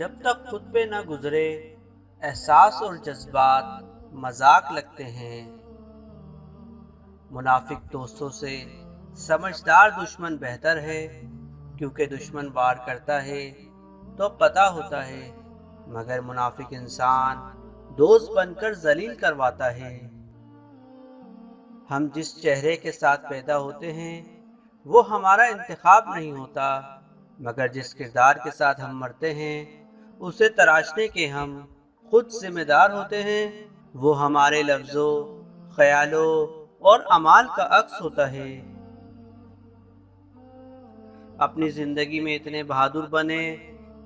جب تک خود پہ نہ گزرے احساس اور جذبات مذاق لگتے ہیں۔ منافق دوستوں سے سمجھدار دشمن بہتر ہے، کیونکہ دشمن وار کرتا ہے تو پتہ ہوتا ہے، مگر منافق انسان دوست بن کر ذلیل کرواتا ہے۔ ہم جس چہرے کے ساتھ پیدا ہوتے ہیں وہ ہمارا انتخاب نہیں ہوتا، مگر جس کردار کے ساتھ ہم مرتے ہیں اسے تراشنے کے ہم خود ذمہ دار ہوتے ہیں۔ وہ ہمارے لفظوں، خیالوں اور اعمال کا عکس ہوتا ہے۔ اپنی زندگی میں اتنے بہادر بنے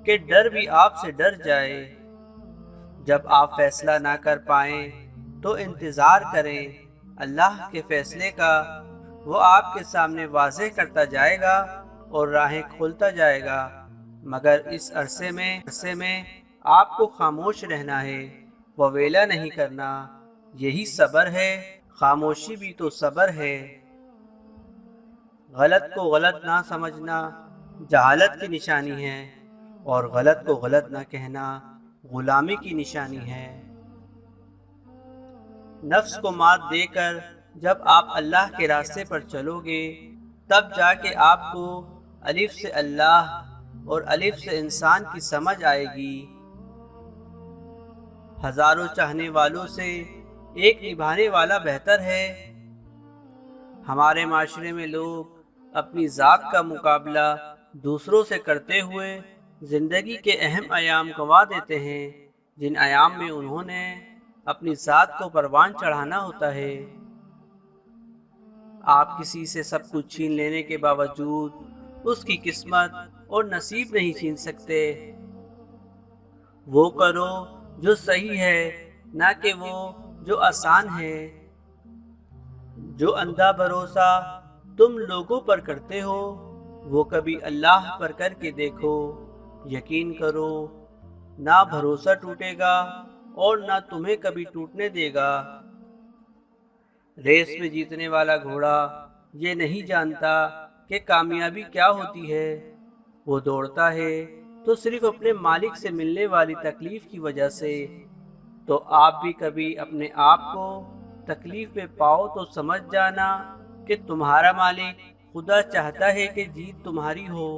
کہ ڈر بھی آپ سے ڈر جائے۔ جب آپ فیصلہ نہ کر پائیں تو انتظار کریں اللہ کے فیصلے کا، وہ آپ کے سامنے واضح کرتا جائے گا اور راہیں کھولتا جائے گا، مگر اس عرصے میں آپ کو خاموش رہنا ہے، وویلا نہیں کرنا۔ یہی صبر ہے، خاموشی بھی تو صبر ہے۔ غلط کو غلط نہ سمجھنا جہالت کی نشانی ہے، اور غلط کو غلط نہ کہنا غلامی کی نشانی ہے۔ نفس کو مات دے کر جب آپ اللہ کے راستے پر چلو گے، تب جا کے آپ کو الف سے اللہ اور الف سے انسان کی سمجھ آئے گی۔ ہزاروں چاہنے والوں سے ایک نبھانے والا بہتر ہے۔ ہمارے معاشرے میں لوگ اپنی ذات کا مقابلہ دوسروں سے کرتے ہوئے زندگی کے اہم ایام گنوا دیتے ہیں، جن ایام میں انہوں نے اپنی ذات کو پروان چڑھانا ہوتا ہے۔ آپ کسی سے سب کچھ چھین لینے کے باوجود اس کی قسمت اور نصیب نہیں چھین سکتے۔ وہ کرو جو صحیح ہے، نہ کہ وہ جو آسان ہے۔ جو اندھا بھروسہ تم لوگوں پر کرتے ہو، وہ کبھی اللہ پر کر کے دیکھو، یقین کرو نہ بھروسہ ٹوٹے گا اور نہ تمہیں کبھی ٹوٹنے دے گا۔ ریس میں جیتنے والا گھوڑا یہ نہیں جانتا کہ کامیابی کیا ہوتی ہے، وہ دوڑتا ہے تو صرف اپنے مالک سے ملنے والی تکلیف کی وجہ سے۔ تو آپ بھی کبھی اپنے آپ کو تکلیف میں پاؤ تو سمجھ جانا کہ تمہارا مالک خدا چاہتا ہے کہ جیت تمہاری ہو۔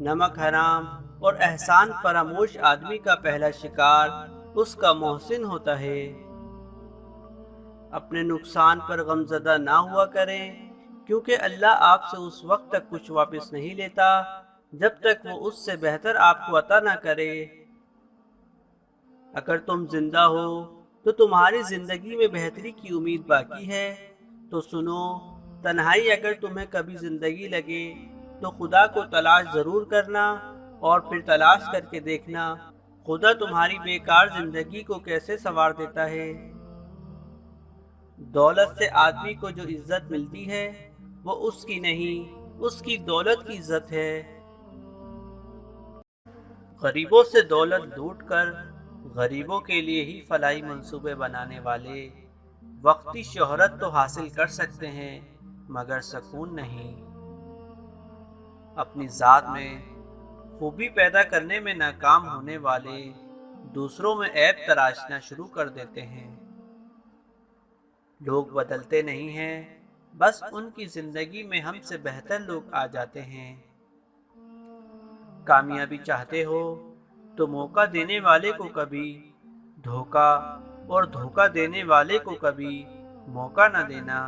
نمک حرام اور احسان فراموش آدمی کا پہلا شکار اس کا محسن ہوتا ہے۔ اپنے نقصان پر غمزدہ نہ ہوا کریں، کیونکہ اللہ آپ سے اس وقت تک کچھ واپس نہیں لیتا جب تک وہ اس سے بہتر آپ کو عطا نہ کرے۔ اگر تم زندہ ہو تو تمہاری زندگی میں بہتری کی امید باقی ہے، تو سنو، تنہائی اگر تمہیں کبھی زندگی لگے تو خدا کو تلاش ضرور کرنا، اور پھر تلاش کر کے دیکھنا خدا تمہاری بیکار زندگی کو کیسے سنوار دیتا ہے۔ دولت سے آدمی کو جو عزت ملتی ہے وہ اس کی نہیں، اس کی دولت کی عزت ہے۔ غریبوں سے دولت لوٹ کر غریبوں کے لیے ہی فلاحی منصوبے بنانے والے وقتی شہرت تو حاصل کر سکتے ہیں، مگر سکون نہیں۔ اپنی ذات میں خوبی پیدا کرنے میں ناکام ہونے والے دوسروں میں عیب تراشنا شروع کر دیتے ہیں۔ لوگ بدلتے نہیں ہیں، بس ان کی زندگی میں ہم سے بہتر لوگ آ جاتے ہیں۔ کامیابی چاہتے ہو تو موقع دینے والے کو کبھی دھوکہ، اور دھوکہ دینے والے کو کبھی موقع نہ دینا۔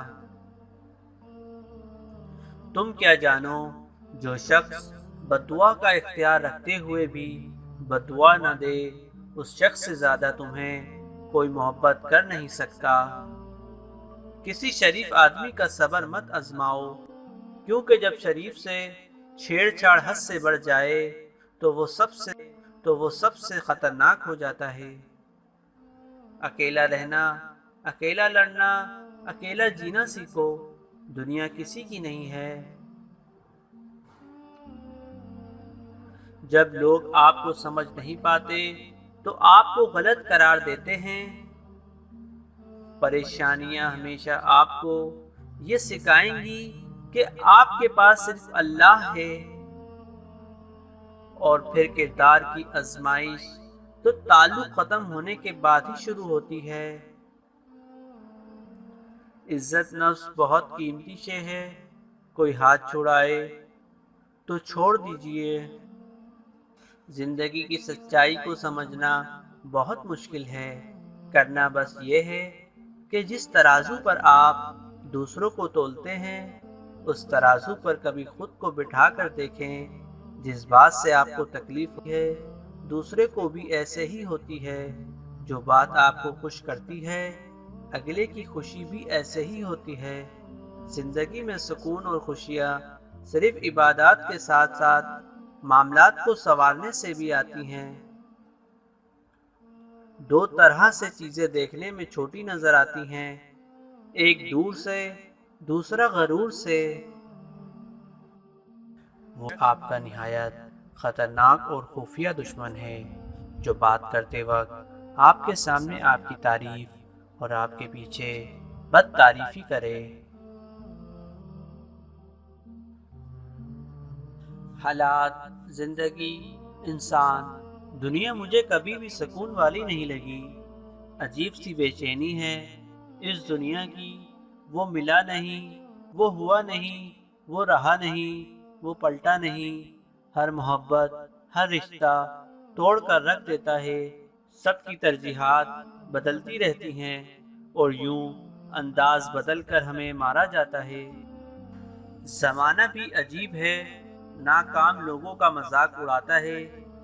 تم کیا جانو، جو شخص بددعا کا اختیار رکھتے ہوئے بھی بددعا نہ دے، اس شخص سے زیادہ تمہیں کوئی محبت کر نہیں سکتا۔ کسی شریف آدمی کا صبر مت آزماؤ، کیونکہ جب شریف سے چھیڑ چھاڑ حد سے بڑھ جائے تو وہ سب سے خطرناک ہو جاتا ہے۔ اکیلا رہنا، اکیلا لڑنا، اکیلا جینا سیکھو، دنیا کسی کی نہیں ہے۔ جب لوگ آپ کو سمجھ نہیں پاتے تو آپ کو غلط قرار دیتے ہیں۔ پریشانیاں ہمیشہ آپ کو یہ سکھائیں گی کہ آپ کے پاس صرف اللہ ہے۔ اور پھر کردار کی آزمائش تو تعلق ختم ہونے کے بعد ہی شروع ہوتی ہے۔ عزت نفس بہت قیمتی شے ہے، کوئی ہاتھ چھڑائے تو چھوڑ دیجئے۔ زندگی کی سچائی کو سمجھنا بہت مشکل ہے، کرنا بس یہ ہے کہ جس ترازو پر آپ دوسروں کو تولتے ہیں اس ترازو پر کبھی خود کو بٹھا کر دیکھیں۔ جس بات سے آپ کو تکلیف ہے دوسرے کو بھی ایسے ہی ہوتی ہے، جو بات آپ کو خوش کرتی ہے اگلے کی خوشی بھی ایسے ہی ہوتی ہے۔ زندگی میں سکون اور خوشیاں صرف عبادات کے ساتھ ساتھ معاملات کو سنوارنے سے بھی آتی ہیں۔ دو طرح سے چیزیں دیکھنے میں چھوٹی نظر آتی ہیں، ایک دور سے، دوسرا غرور سے۔ وہ آپ کا نہایت خطرناک اور خفیہ دشمن ہے، جو بات کرتے وقت آپ کے سامنے آپ کی تعریف اور آپ کے پیچھے بد تعریفی کرے۔ حالات، زندگی، انسان، دنیا مجھے کبھی بھی سکون والی نہیں لگی۔ عجیب سی بے چینی ہے اس دنیا کی، وہ ملا نہیں، وہ ہوا نہیں، وہ رہا نہیں، وہ پلٹا نہیں۔ ہر محبت، ہر رشتہ توڑ کر رکھ دیتا ہے۔ سب کی ترجیحات بدلتی رہتی ہیں اور یوں انداز بدل کر ہمیں مارا جاتا ہے۔ زمانہ بھی عجیب ہے، ناکام لوگوں کا مذاق اڑاتا ہے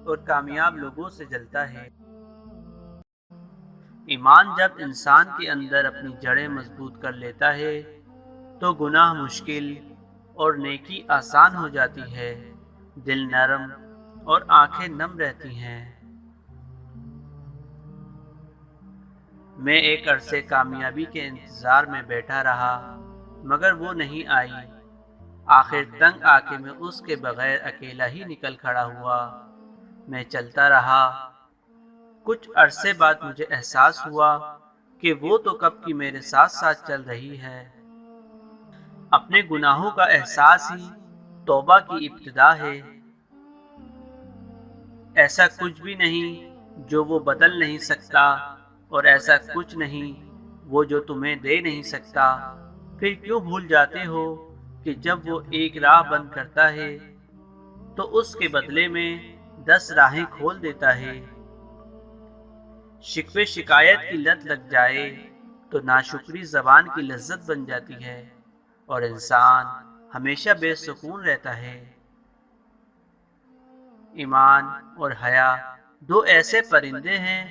اور کامیاب لوگوں سے جلتا ہے۔ ایمان جب انسان کے اندر اپنی جڑیں مضبوط کر لیتا ہے تو گناہ مشکل اور نیکی آسان ہو جاتی ہے، دل نرم اور آنکھیں نم رہتی ہیں۔ میں ایک عرصے کامیابی کے انتظار میں بیٹھا رہا مگر وہ نہیں آئی۔ آخر تنگ آ کے میں اس کے بغیر اکیلا ہی نکل کھڑا ہوا۔ میں چلتا رہا، کچھ عرصے بعد مجھے احساس ہوا کہ وہ تو کب کی میرے ساتھ ساتھ چل رہی ہے۔ اپنے گناہوں کا احساس ہی توبہ کی ابتدا ہے۔ ایسا کچھ بھی نہیں جو وہ بدل نہیں سکتا، اور ایسا کچھ نہیں وہ جو تمہیں دے نہیں سکتا۔ پھر کیوں بھول جاتے ہو کہ جب وہ ایک راہ بند کرتا ہے تو اس کے بدلے میں 10 راہیں کھول دیتا ہے۔ شکوے شکایت کی لت لگ جائے تو ناشکری زبان کی لذت بن جاتی ہے اور انسان ہمیشہ بے سکون رہتا ہے۔ ایمان اور حیا دو ایسے پرندے ہیں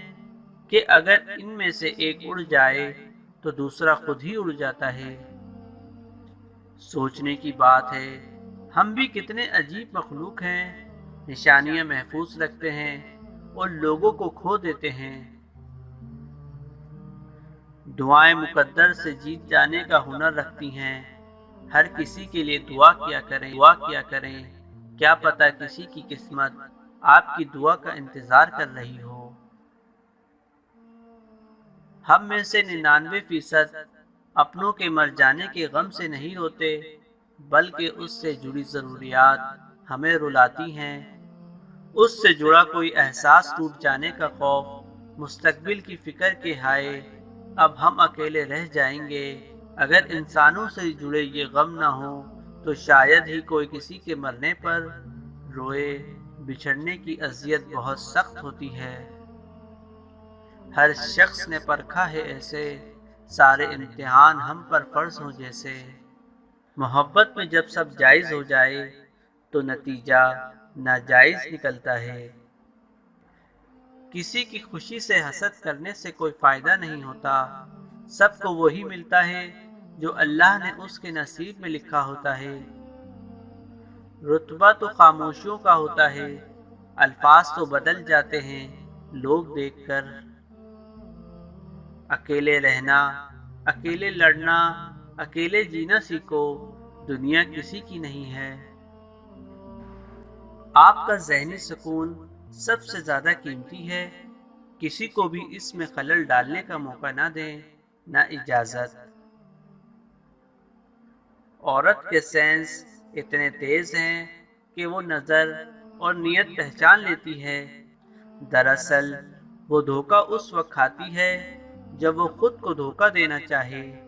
کہ اگر ان میں سے ایک اڑ جائے تو دوسرا خود ہی اڑ جاتا ہے۔ سوچنے کی بات ہے، ہم بھی کتنے عجیب مخلوق ہیں، نشانیاں محفوظ رکھتے ہیں اور لوگوں کو کھو دیتے ہیں۔ دعائیں مقدر سے جیت جانے کا ہنر رکھتی ہیں۔ ہر کسی کے لیے دعا کیا کریں، کیا پتہ کسی کی قسمت آپ کی دعا کا انتظار کر رہی ہو۔ ہم میں سے 99% اپنوں کے مر جانے کے غم سے نہیں روتے، بلکہ اس سے جڑی ضروریات ہمیں رلاتی ہیں۔ اس سے جڑا کوئی احساس ٹوٹ جانے کا خوف، مستقبل کی فکر کہ ہائے اب ہم اکیلے رہ جائیں گے۔ اگر انسانوں سے جڑے یہ غم نہ ہو تو شاید ہی کوئی کسی کے مرنے پر روئے۔ بچھڑنے کی اذیت بہت سخت ہوتی ہے، ہر شخص نے پرکھا ہے ایسے، سارے امتحان ہم پر فرض ہوں جیسے۔ محبت میں جب سب جائز ہو جائے تو نتیجہ ناجائز نکلتا ہے۔ کسی کی خوشی سے حسد کرنے سے کوئی فائدہ نہیں ہوتا، سب کو وہی ملتا ہے جو اللہ نے اس کے نصیب میں لکھا ہوتا ہے۔ رتبہ تو خاموشیوں کا ہوتا ہے، الفاظ تو بدل جاتے ہیں لوگ دیکھ کر۔ اکیلے رہنا، اکیلے لڑنا، اکیلے جینا سیکھو، دنیا کسی کی نہیں ہے۔ آپ کا ذہنی سکون سب سے زیادہ قیمتی ہے، کسی کو بھی اس میں خلل ڈالنے کا موقع نہ دیں، نہ اجازت۔ عورت کے سینس اتنے تیز ہیں کہ وہ نظر اور نیت پہچان لیتی ہے۔ دراصل وہ دھوکہ اس وقت کھاتی ہے جب وہ خود کو دھوکہ دینا چاہے۔